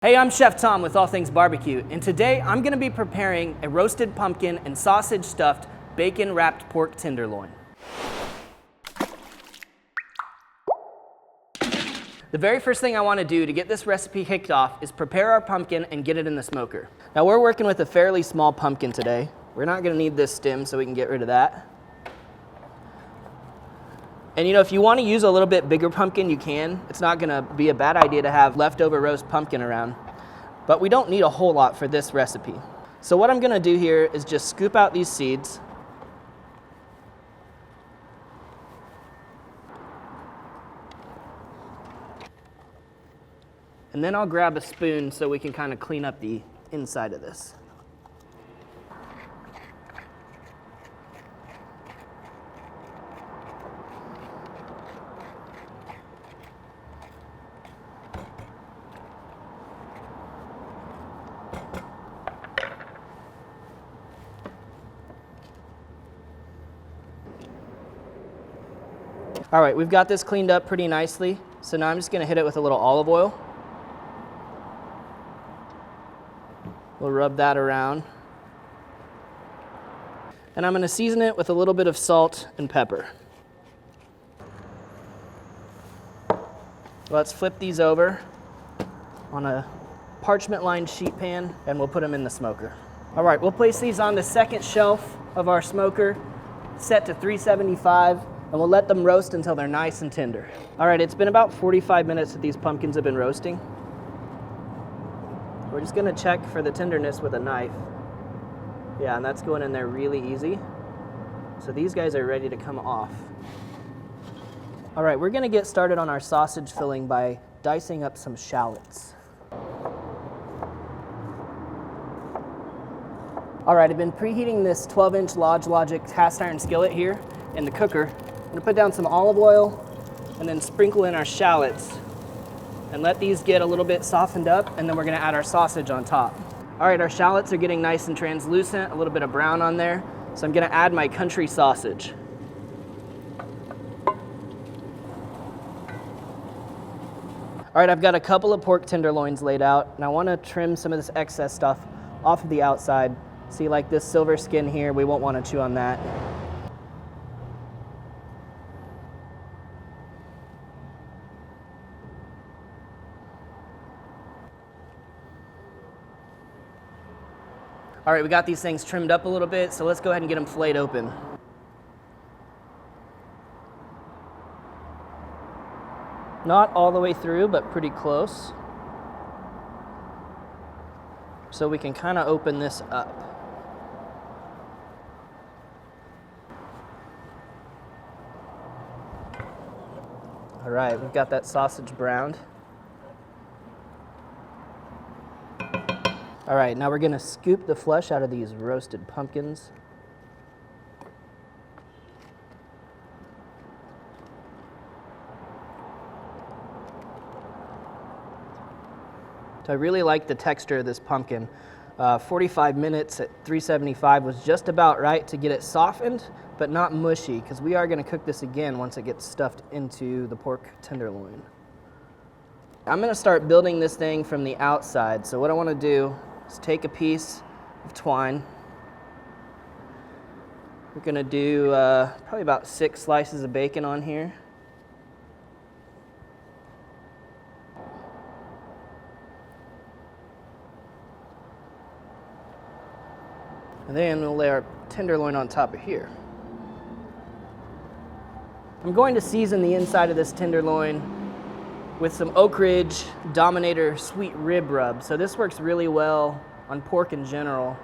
Hey, I'm Chef Tom with All Things Barbecue, and today I'm going to be preparing a roasted pumpkin and sausage stuffed bacon wrapped pork tenderloin. The very first thing I want to do to get this recipe kicked off is prepare our pumpkin and get it in the smoker. Now we're working with a fairly small pumpkin today. We're not going to need this stem, so we can get rid of that. And you know, if you want to use a little bit bigger pumpkin, you can. It's not going to be a bad idea to have leftover roast pumpkin around. But we don't need a whole lot for this recipe. So what I'm going to do here is just scoop out these seeds. And then I'll grab a spoon so we can kind of clean up the inside of this. All right, we've got this cleaned up pretty nicely. So now I'm just going to hit it with a little olive oil. We'll rub that around. And I'm going to season it with a little bit of salt and pepper. Let's flip these over on a parchment-lined sheet pan, and we'll put them in the smoker. All right, we'll place these on the second shelf of our smoker, set to 375, and we'll let them roast until they're nice and tender. All right, it's been about 45 minutes that these pumpkins have been roasting. We're just gonna check for the tenderness with a knife. Yeah, and that's going in there really easy. So these guys are ready to come off. All right, we're gonna get started on our sausage filling by dicing up some shallots. All right, I've been preheating this 12-inch Lodge Logic cast iron skillet here in the cooker. I'm gonna put down some olive oil and then sprinkle in our shallots and let these get a little bit softened up, and then we're gonna add our sausage on top. All right, our shallots are getting nice and translucent, a little bit of brown on there, so I'm gonna add my country sausage. All right, I've got a couple of pork tenderloins laid out, and I wanna trim some of this excess stuff off of the outside. See, like this silver skin here, we won't wanna chew on that. All right, we got these things trimmed up a little bit, so let's go ahead and get them filleted open. Not all the way through, but pretty close. So we can kind of open this up. All right, we've got that sausage browned. All right, now we're gonna scoop the flesh out of these roasted pumpkins. So I really like the texture of this pumpkin. 45 minutes at 375 was just about right to get it softened, but not mushy, because we are gonna cook this again once it gets stuffed into the pork tenderloin. I'm gonna start building this thing from the outside. So what I wanna do is take a piece of twine. We're gonna do probably about 6 slices of bacon on here. And then we'll lay our tenderloin on top of here. I'm going to season the inside of this tenderloin with some Oak Ridge Dominator sweet rib rub. So this works really well on pork in general.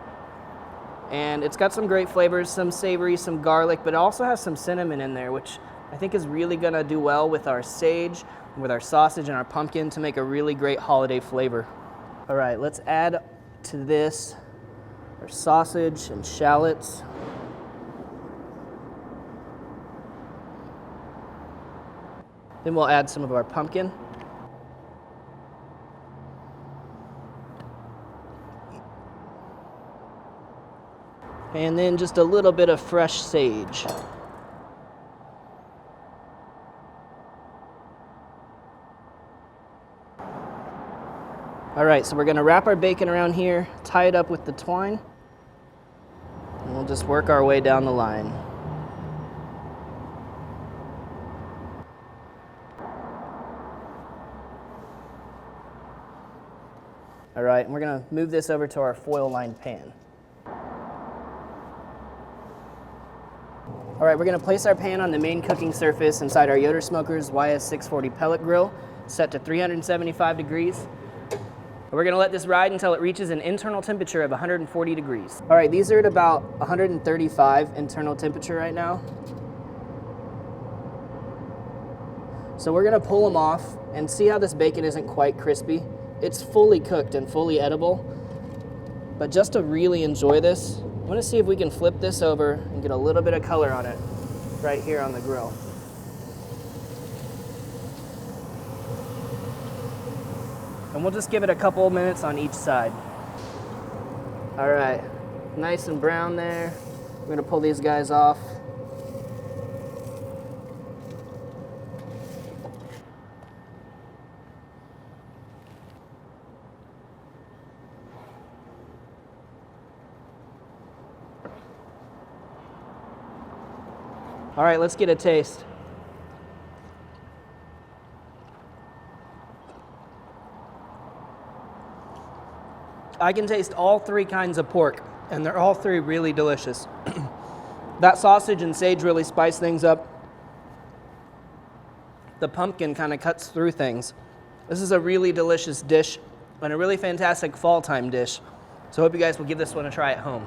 And it's got some great flavors, some savory, some garlic, but it also has some cinnamon in there, which I think is really gonna do well with our sage, with our sausage and our pumpkin to make a really great holiday flavor. All right, let's add to this our sausage and shallots. Then we'll add some of our pumpkin. And then just a little bit of fresh sage. All right. right, so we're gonna wrap our bacon around here, tie it up with the twine, and we'll just work our way down the line. All right, and we're gonna move this over to our foil-lined pan. All right, we're gonna place our pan on the main cooking surface inside our Yoder Smokers YS640 pellet grill, set to 375 degrees. We're gonna let this ride until it reaches an internal temperature of 140 degrees. All right, these are at about 135 internal temperature right now. So we're gonna pull them off and see how this bacon isn't quite crispy. It's fully cooked and fully edible, but just to really enjoy this, I want to see if we can flip this over and get a little bit of color on it right here on the grill. And we'll just give it a couple of minutes on each side. All right, nice and brown there. We're gonna pull these guys off. All right, let's get a taste. I can taste all three kinds of pork, and they're all three really delicious. That sausage and sage really spice things up. The pumpkin kind of cuts through things. This is a really delicious dish and a really fantastic fall time dish. So I hope you guys will give this one a try at home.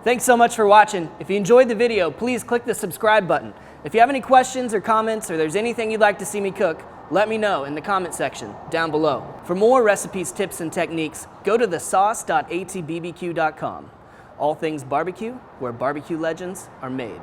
Thanks so much for watching. If you enjoyed the video, please click the subscribe button. If you have any questions or comments, or there's anything you'd like to see me cook, let me know in the comment section down below. For more recipes, tips, and techniques, go to thesauce.atbbq.com. All things barbecue, where barbecue legends are made.